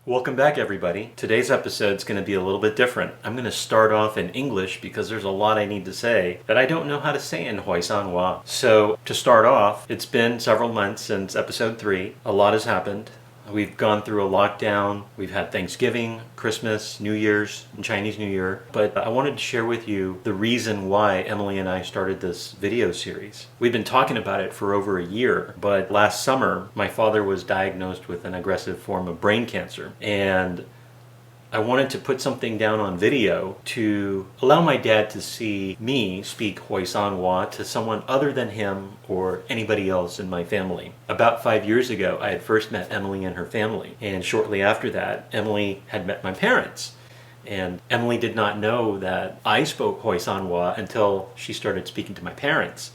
Welcome back, everybody. Today's episode is going to be a little bit different. I'm going to start off in English because there's a lot I need to say that I don't know how to say in Hoi San. So to start off, it's been several months since episode 3. A lot has happened. We've gone through a lockdown. We've had Thanksgiving, Christmas, New Year's, and Chinese New Year. But I wanted to share with you the reason why Emily and I started this video series. We've been talking about it for over a year, but last summer, my father was diagnosed with an aggressive form of brain cancer. And I wanted to put something down on video to allow my dad to see me speak Hoi San to someone other than him or anybody else in my family. About 5 years ago, I had first met Emily and her family, and shortly after that, Emily had met my parents. And Emily did not know that I spoke Hoi San until she started speaking to my parents.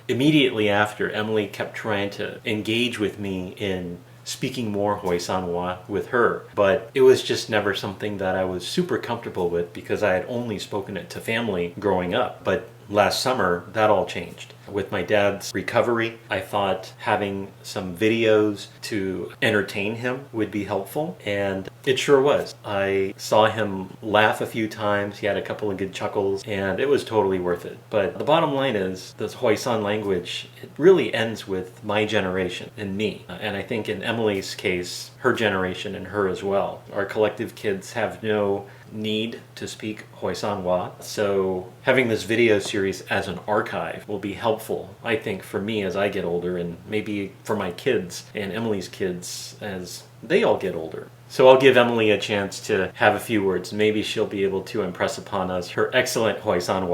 Immediately after, Emily kept trying to engage with me in speaking more Hoi San with her, but it was just never something that I was super comfortable with because I had only spoken it to family growing up. But last summer, that all changed. With my dad's recovery, I thought having some videos to entertain him would be helpful, and it sure was. I saw him laugh a few times, he had a couple of good chuckles, and it was totally worth it. But the bottom line is, this Hoi San language, it really ends with my generation and me. And I think in Emily's case, her generation and her as well. Our collective kids have no need to speak Hoi San. So having this video series as an archive will be helpful, I think, for me as I get older, and maybe for my kids and Emily's kids as they all get older. So I'll give Emily a chance to have a few words. Maybe she'll be able to impress upon us her excellent Hoi San.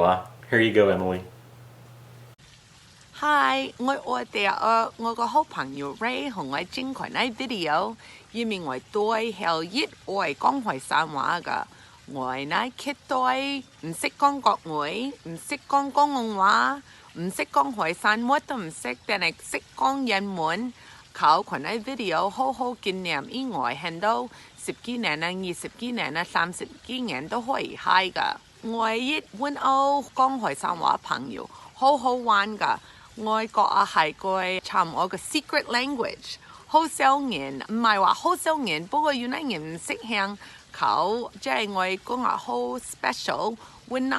Here you go, Emily. Hi, 我個好朋友 Ray 同我整群啲 video， 以免我對後日我係講Hoi San㗎。我呢揭對唔識講國語，唔識講廣東話，唔識講Hoi San，乜都唔識，但係識講英文。靠群啲 video 好好經驗以外，見到10幾年啦、20幾年啦、30幾年都可以嗨㗎。我一揾到講Hoi San朋友，好好玩㗎。我覺得係個差唔多個 secret language， 好少人，唔係話好少人，不過有啲人唔識聽。เขา即係我講話好 special， 揾到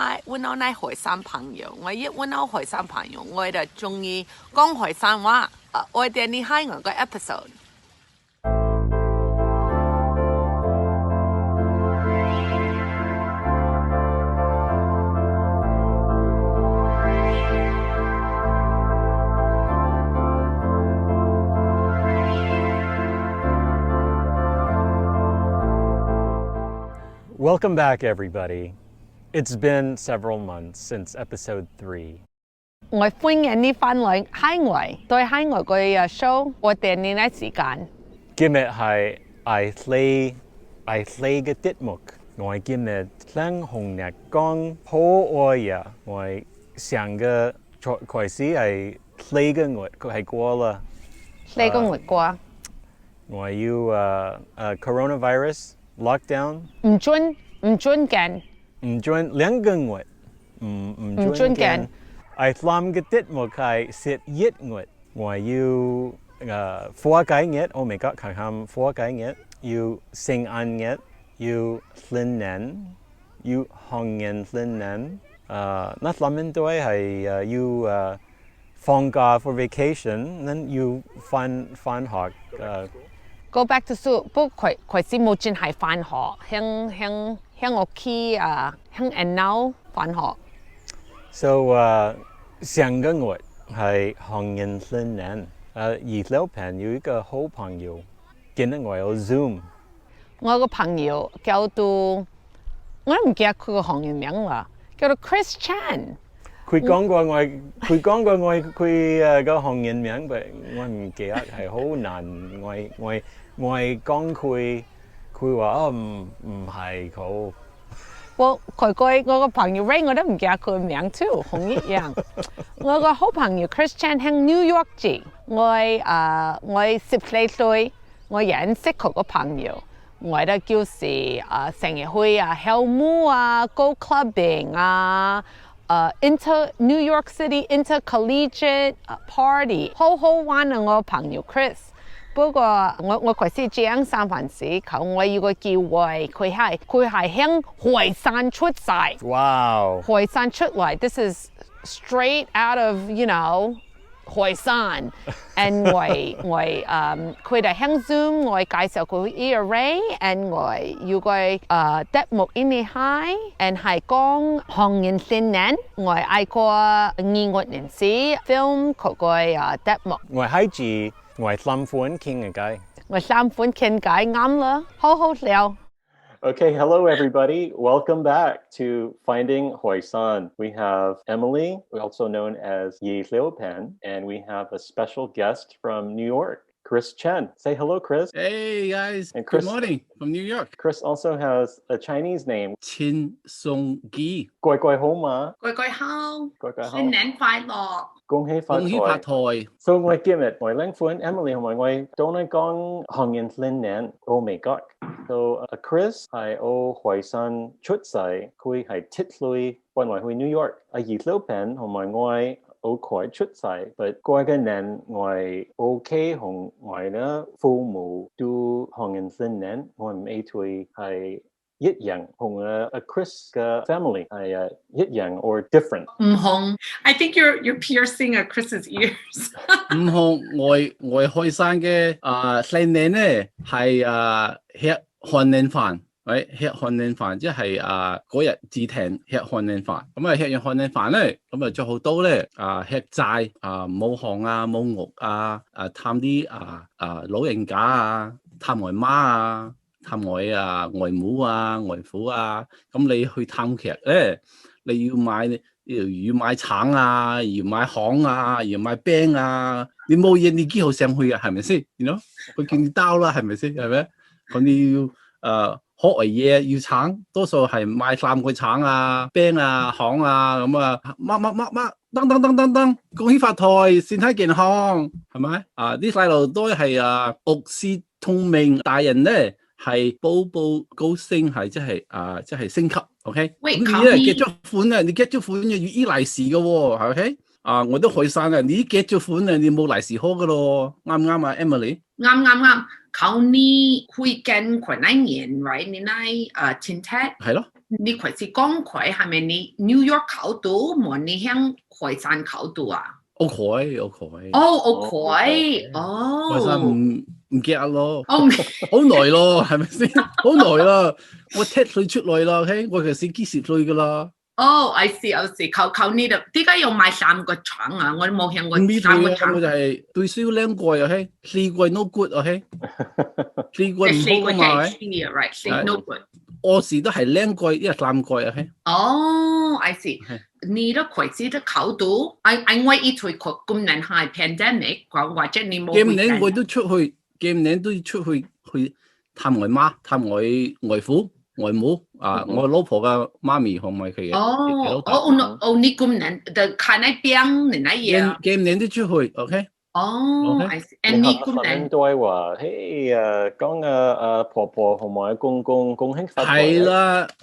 啲Hoi San朋友，我一揾到Hoi San朋友，我就中意講Hoi San話。我哋呢係我個 episode。Welcome back, everybody. It's been several months since episode 3. 我歡迎你返嚟海外，對海外個 show， 我哋呢啲時間。今日係I play嘅節目，我今日想同你講好愛呀，我上個開始係4個月，佢係過啦。4個月過。我要coronavirus lockdown。唔准見。唔准2個月，唔准見。I làm cái tiết mục係11月，我要4個月，我未講看看4個月，要聖誕節，要新年，要紅年新年。那諗面對係要放假 for vacation，然要返學。Go back to school， 不過佢是冇真係返學，向屋企向電腦返學。So 上個月係紅年新年，而小朋友一個好朋友，見到我有 Zoom。我個朋友叫做，我都唔記得佢個韓語名啦，叫做 Chris Chan。佢講過我佢個韓語名，但我唔記得係好難。我講佢話唔係好。我個朋友 Ray 我都唔記得佢個名 too， 同一樣。我個好朋友 Chris Chan 喺 New York 住，我14歲，我認識佢個朋友，我都就是成日去跳舞go clubbing New York City intercollegiate party， 好好玩啊！我朋友 Chris。不過我嗰時講三藩市，我有個機會，佢係響海山出世。Wow. 海山出嚟 ，this is straight out of Hoi San. And 佢哋響 Zoom 我介紹佢 Emily&Ray and 我有個節目in the high and 係講紅人新年，我愛過2年時 film 嗰個節目。我係指我三款傾嘅。我三款傾偈啱啦，好好笑。Okay, hello everybody. Welcome back to Finding Hoi San. We have Emily, also known as Yi Liupan, and we have a special guest from New York, Chris Chen. Say hello, Chris. Hey guys, and Chris, good morning from New York. Chris also has a Chinese name. Chin Song Gi. 貴貴好嘛？貴貴好，貴貴好，新年快樂，恭喜發財。恭喜發財。So 我今日我兩款 Emily 同埋我都嚟講紅人新年 Oh my God. So Chris 係喺海山出世，佢係7歲搬嚟去 New York。Yi Liupan 同埋我喺佢出世，但過嘅年我屋企同我嘅父母都紅人新年，我唔愛佢係一樣，同Chris 嘅 family 係一樣 or different。唔同 I think you're piercing Chris's ears 唔同我開山嘅新年咧係吃漢年飯，吃漢年飯即係嗰日自停吃漢年飯，咁吃完漢年飯咧，咁做好多咧吃齋冇項冇肉探啲老人家探外媽探外外母外父咁你去探劇咧，你要買要買橙要買項要買餅你冇嘢你幾好上去係咪先？佢叫你兜啦，係咪先？係咪？咁你要學嘅嘢要橙，多數係買3個橙餅項咁噔，恭喜發財，身體健康，係咪？啲細路都係屋事通明，大人咧係步步高升，係即係升級 ，OK？ 喂，你咧結咗款咧，你結咗款要依利是嘅喎 ，OK？我都開山你結咗款你冇利是開嘅咯，啱唔啱Emily？ 啱。靠你會見佢那年 right 你那親戚係咯，你佢是講佢係咪你 New York 考到，冇你響海山考到我佢海山唔記得咯，好耐咯，係咪先？好耐啦，我7歲出來啦 ，OK？ 我其實幾10歲噶啦。I see，靠你哋點解要買3個廠我都冇向過3個廠。我就係對少2季 ，OK？ 4季 no good，OK？ 4季唔好啊嘛 ，right？ no good。我時都係2季，因為3季 ，OK？ I see。你都開始都考到，我一退今年係 pandemic，或者你冇。今年我都出去，去探外媽，探外父。外母我老婆嘅媽咪同埋佢嘅你今年就看那邊你那嘢今年都出去 OK 你今年都係話講婆婆同埋公公恭喜發財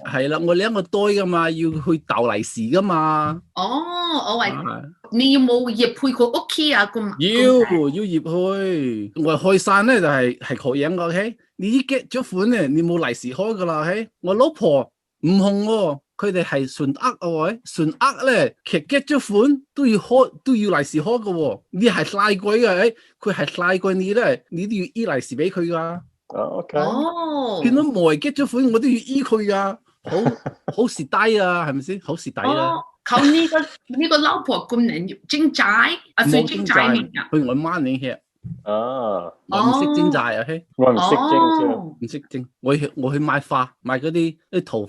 係啦我2個堆噶嘛，要去逗利是噶嘛你要冇入去個屋企咁要入去我開山咧就係確認嘅 OK 你結咗款咧，你冇利是開噶啦，嘿！我老婆唔紅喎，佢哋係純呃純呃咧，其實結咗款都要利是開噶喎，你係賴鬼嘅，佢係賴鬼你咧，你都要依利是俾佢噶。OK。見到冇結咗款，我都要依佢噶，好蝕底係咪先？好蝕底啦。靠呢個老婆今年徵債冇徵債去我媽你吃。我唔識徵債，OK？ 我唔識徵，唔識徵。我去買花，買嗰啲桃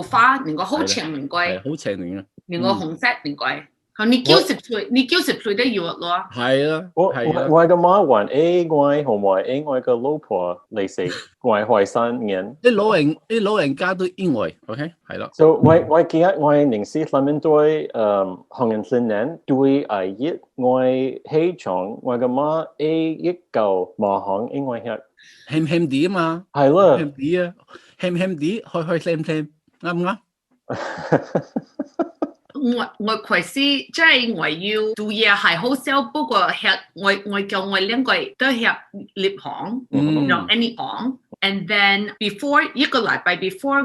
花，連個好長唔貴，好長年嘅，連個紅色唔貴。你90歲都要咯。係啦，我嘅媽還我同埋我嘅老婆利是，我開山人。啲老人家都因為 ，OK？ 係啦。So 我記得我寧時諗緊對紅人新年對1我起床，我嘅媽一嚿麻行因為鹹啲啊嘛。係啦。鹹啲，開鹹啲，開鹹，啱唔啱？我其實即係我要做嘢係好少，不過我叫我兩個都係入行，用 any on。And then before 一個禮拜 before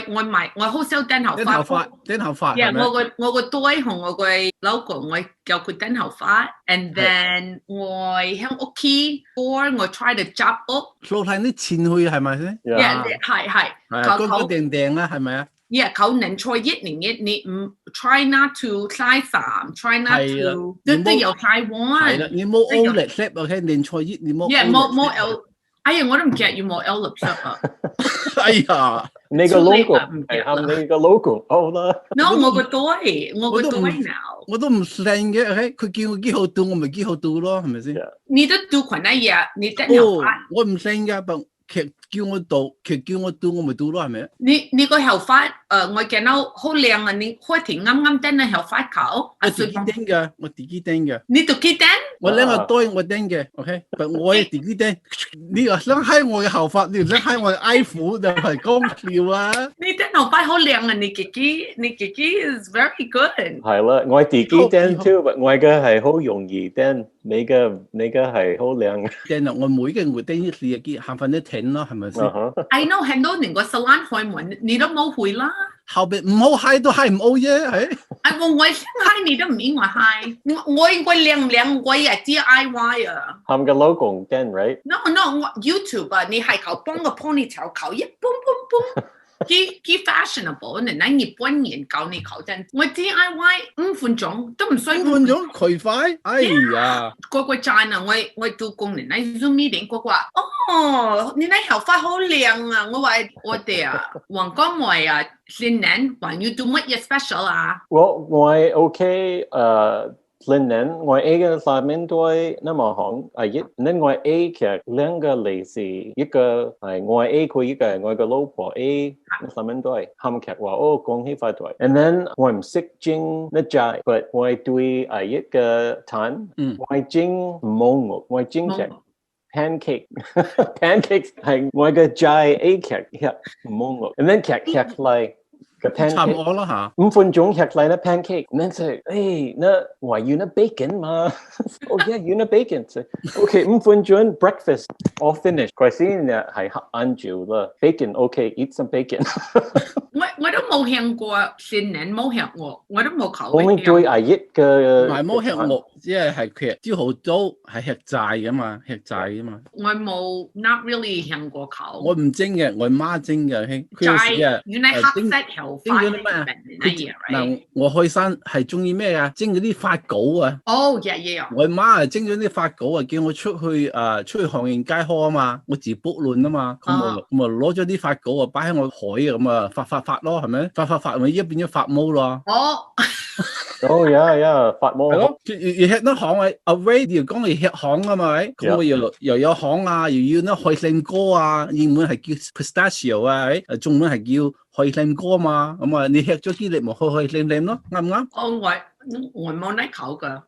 我買我好少剪頭髮，我個隊同我個老公我叫佢剪頭髮 ，and then 我喺屋企 or 我 try to job up， 掃曬啲錢去係咪先？係，嗰掟啦係咪啊？เขาเน้นช่วยยิดหนึ่งนี่try not to ใช้สาม try not to 都有ใช้one 係啦，你冇 O 力 set ，OK， 練錯ยิด你冇 冇 L， 哎呀，我都唔記得要冇 L 力 set 啊！哎呀，你個 logo 係啱你個 logo 好啦。No， 我個隊 now， 我都唔信嘅 ，OK， 佢叫我幾號到，我咪幾號到咯，係咪先？你都做群那嘢，你真頭髮，我唔信㗎，不。劇叫我到，我咪到咯，係咪？你個頭髮，我見到好靚啊！你開庭啱啱釘嘅頭髮球，我自己釘嘅，我自己釘嘅。你自己釘？我兩個堆我釘嘅 ，OK， 我自己釘。你話想揩我嘅頭髮，你想揩我嘅衣服，就係講笑啊！你釘頭髮好靚啊！你自己 is very good。係啦，我自己釘 too， 我嘅係好容易釘，你嘅係好靚。釘啊！我每個人會釘一次嘅，下份一停咯，係咪先 ？I know 很多人個 salon 開門，你都冇去啦。後邊唔好揩都揩唔好啫，係。我揩你都唔應該揩，我應該靚，我係 DIY 啊。係個老公釘 right？No， 我 YouTube 啊，你係靠幫個 ponytail 靠一嘣。幾 fashionable， 人哋日本人教你考真，我 DIY 5分鐘都唔需要。5分鐘佢快，哎呀！個讚啊！我做工人喺 Zoom meeting， 個話哦，你啲頭髮好靚啊！我話我哋啊，黃光梅啊，新年還要做乜嘢 special 啊？我 OK新年我 A 嘅三面對那麼行那我 A 其實兩個嚟自一個係我 A 佢一個係我個老婆 A 三面對韓劇話恭喜發財 and then 我唔識整那齋 but 我對一個攤我整冇我我整劇pancake 係我嘅齋 A 劇冇我 and then 劇嚟差唔多啦嚇，5分鐘吃嚟那 pancake， 然後那我要那 bacon 嘛 ，OK 要那 bacon，OK 5分鐘 breakfast all finish， 快先呢係晏晝啦 ，bacon OK eat some bacon 我都冇聽過新年冇吃過，我都冇考。我哋對阿姨嘅唔係冇吃過，即係佢朝頭早係吃齋噶嘛，我冇 not really 聽過考。我唔蒸嘅，我媽蒸嘅，齋原來黑色頭。蒸咗啲咩？嗱，我開山係中意咩啊？蒸嗰啲發稿啊！哦，我媽啊蒸咗啲發稿啊，叫我出去行業街開啊嘛，我自 book 論啊嘛，咁我攞咗啲發稿啊，擺喺我海啊咁啊，發咯，係咪？發咪一變咗發毛咯。發毛。係咯，要吃得行啊 ，Ray 要講要吃行啊嘛，咁我又有行啊，又要呢HoiSan歌啊，英文係叫 pistachio 啊，中文係叫HoiSan歌嘛，咁啊你吃咗啲你咪HoiSan咯，啱唔啱？我冇得考㗎。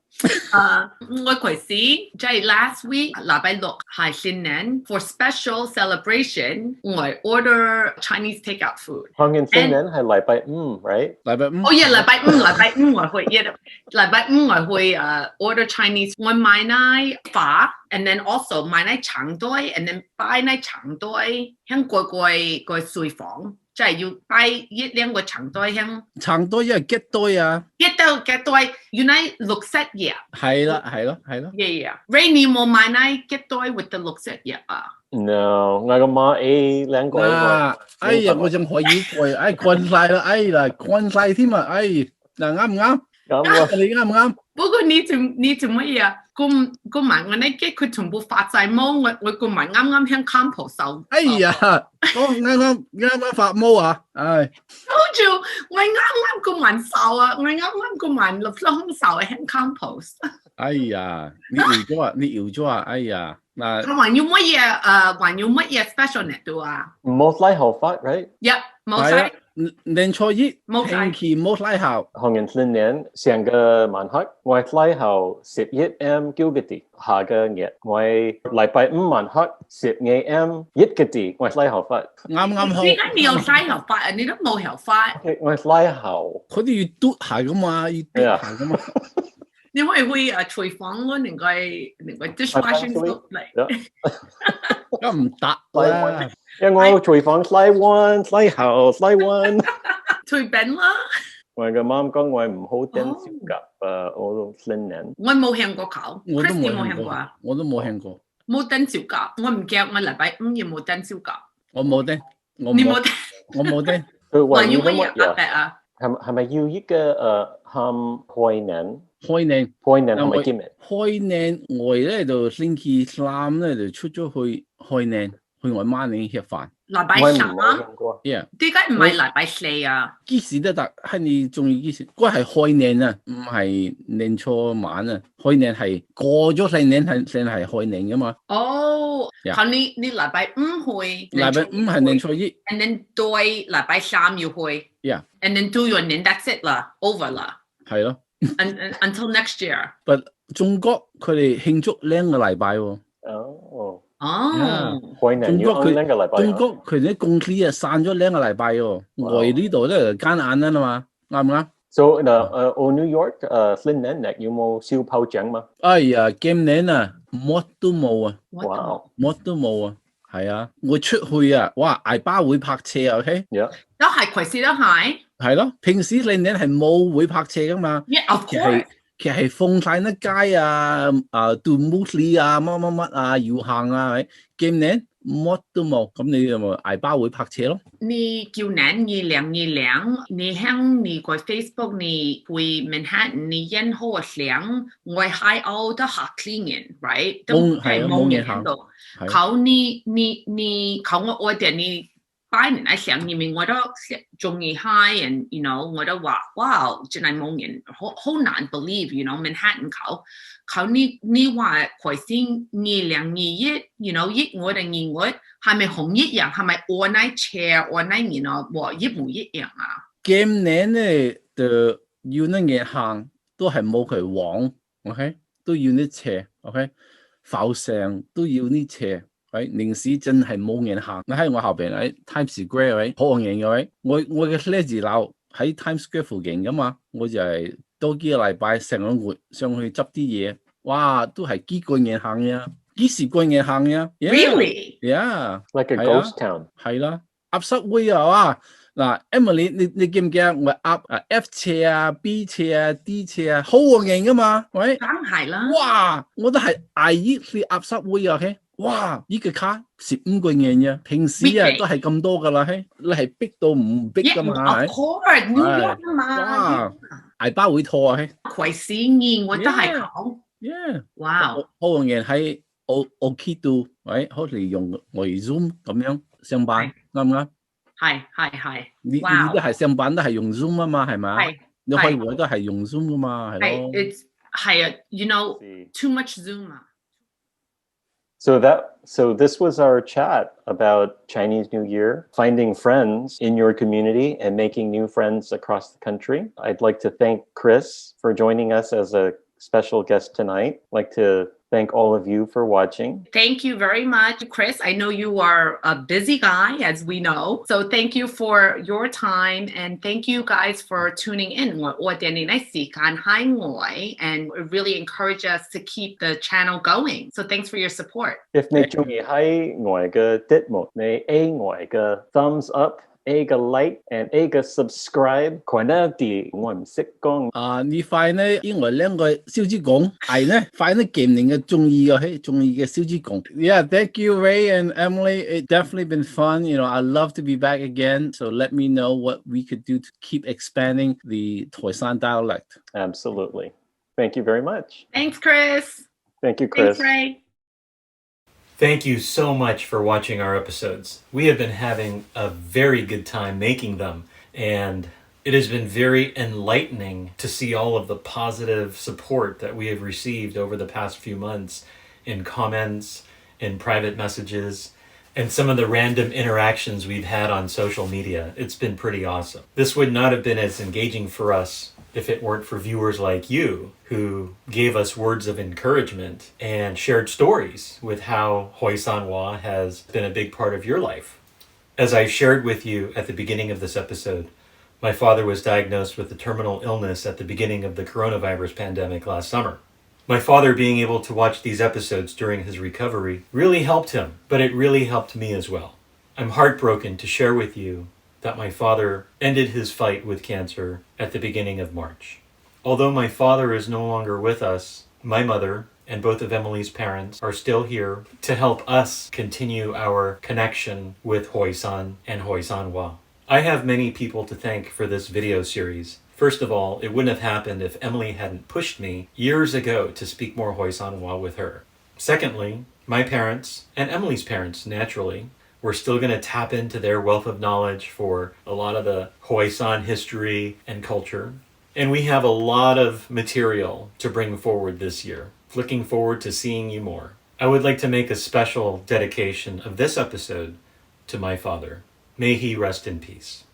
我嗰時即係 last week 禮拜六係新年 for special celebration， 我 order Chinese takeout food。行緊新年係禮拜五 ，right？ 禮拜五。哦呀，禮拜五我去，禮拜五我去order Chinese。我買奶飯 ，and then also 買奶長堆 ，and then 擺奶長堆喺個睡房。即係要擺一兩個長堆香，長堆因為吉堆啊，吉堆，原來綠色葉，係咯Ray 你冇買那吉堆 with the 綠色葉啊 ？No， 我個媽 A 兩個。哎呀，我仲可以貴，乾晒啦，乾晒添啊，嗱啱唔啱？啱，你啱唔啱？不過你做乜嘢？個埋我呢機佢全部發晒毛，我個埋啱啱喺 compost 收。哎呀，啱發毛啊！好似我啱啱個埋收啊，我啱啱個埋落咗空收喺 compost。哎呀，你搖咗啊！哎呀，嗱，還要乜嘢？還要乜嘢 special 呢度啊？冇洗頭髮 ，right？冇洗。年初一冇晒星期冇拉校，學人新年上個晚黑，我拉後11M 9個字，下個月我禮拜五晚黑12M 1個字，我拉後發。啱好。點解你有晒頭髮啊？你都冇頭髮，我拉後，佢哋要嘟下噶嘛，要嘟下噶嘛。因為會廚房嗰連個 dishwashing soap 嚟。咁唔得啦，因為我廚房拉 one 拉後拉 one。隨便啦，我嘅媽講我唔好頂小夾我新年。我冇向過เขา我都 Chris 冇有冇向聽過過啊？，我都冇聽過，冇燈小鴿，我唔驚我禮拜五要冇燈小鴿。我冇聽，我你冇燈，我冇聽。佢話話要乜要乜嘢嘢？白啊？係咪要一個喊開年？開年開年係咪見面？開年我咧就星期三咧就出咗去開年，去我媽那食飯。禮拜我唔三啊？聽過。Yeah，點解唔係禮拜四啊？幾時都得，係你中意幾時？嗰係開年啊，唔係年初晚啊。開年係過咗新年係先係開年噶嘛。哦， Yeah 咁你禮拜五去，禮拜五係年初一。and then 對禮拜三要去 Yeah， ，and then do 完年 that's it 啦，over 啦係咯。 ，until next year。但中國佢哋慶祝2個禮拜喎。哦，哦，開年要安兩個禮拜。中國佢哋公司啊散咗2個禮拜喎。我呢度咧就艱難啦嘛，啱唔啱？ So 我 New York 新年日有冇燒炮仗嘛？哎呀，今年啊，乜都冇啊，哇！乜都冇啊，係啊，我出去啊，哇，大巴會泊車啊 ，OK， 都係攜時都係係咯，平時新年係冇會泊車噶嘛， ，of 其實 course。其實係放晒啲街啊，杜穆里啊，乜啊，遊行啊，係今年乜都冇，咁你就咪大巴會泊車咯。你叫年2020，你喺你個 Facebook 你會 Manhattan 你煙火響，我喺澳都嚇 clean right 都係冇人喺度。เขา你เขา我哋你拜年喺上面，我都中意 high and you know 我都話哇真係冇人，好難 believe you know Manhattan เขา你話佢先2021 you know 1月定2月係咪同一樣？係咪 overnight chair overnight you know 和一模一樣啊？今年咧就要啲嘢行，都係冇佢旺 ，OK， 都要啲斜 ，OK， 浮上都要啲斜。寧市真係冇人行，你喺我後邊喺 Times Square 好人嘅我嘅寫字樓喺 Times Square 附近噶嘛，我就係多幾個禮拜成個月上去執啲嘢，哇，都係幾個人行呀，幾時個人行呀 ？Really? Yeah，like a ghost town。係啦，鴨室會啊哇！嗱 ，Emily， 你記唔記得我鴨F 車啊、B 車啊、D 車啊，好人噶嘛，喂？梗係啦。哇，我都係嗌去鴨室會啊 ，OK。哇！呢個卡15個人嘅，平時啊都係咁多噶啦，嘿，你係逼到唔逼噶嘛？ Of course， New York 啊嘛。哇！大巴會拖啊，嘿。攜時2我都係講。Yeah。哇！好人喺我 key 度，喂，好似用我 Zoom 咁樣上班，啱唔啱？係。你都係上班都係用 Zoom 啊嘛，係咪？係。你開會都係用 Zoom 噶嘛，係咯。係啊 ，you know too much Zoom 啊。So this was our chat about Chinese New Year, finding friends in your community and making new friends across the country. I'd like to thank Chris for joining us as a special guest tonight. I'd like to thank all of you for watching. Thank you very much, Chris. I know you are a busy guy, as we know. So thank you for your time and thank you guys for tuning in. And really encourage us to keep the channel going. So thanks for your support. If 你中意喺我嘅節目，你 A 我嘅 thumbs up。A 個 like and A 個 subscribe， 佢呢啲我唔識講。你快呢？因為2個小豬公係呢，快呢見你嘅中意嘅小豬公。Yeah, thank you, Ray and Emily. It definitely been fun. You know, I'd love to be back again. So let me know what we could do to keep expanding the TaiShan dialect. Absolutely. Thank you very much. Thanks, Chris. Thank you, Chris. Thanks, Ray. Thank you so much for watching our episodes. We have been having a very good time making them, and it has been very enlightening to see all of the positive support that we have received over the past few months in comments, in private messages, and some of the random interactions we've had on social media. It's been pretty awesome. This would not have been as engaging for us if it weren't for viewers like you who gave us words of encouragement and shared stories with how Hoi San has been a big part of your life. As I shared with you at the beginning of this episode, my father was diagnosed with a terminal illness at the beginning of the coronavirus pandemic last summer. My father being able to watch these episodes during his recovery really helped him, but it really helped me as well. I'm heartbroken to share with you that my father ended his fight with cancer at the beginning of March. Although my father is no longer with us, my mother and both of Emily's parents are still here to help us continue our connection with Hoi San and Hoi San. I have many people to thank for this video series. First of all, it wouldn't have happened if Emily hadn't pushed me years ago to speak more Hoi San with her. Secondly, my parents, and Emily's parents naturally, we're still going to tap into their wealth of knowledge for a lot of the Hoi San history and culture. And we have a lot of material to bring forward this year. Looking forward to seeing you more. I would like to make a special dedication of this episode to my father. May he rest in peace.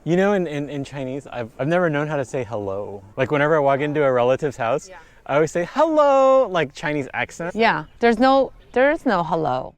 You know, in Chinese, I've never known how to say hello. Like whenever I walk into a relative's house, I always say hello, like Chinese accent. Yeah, there is no hello.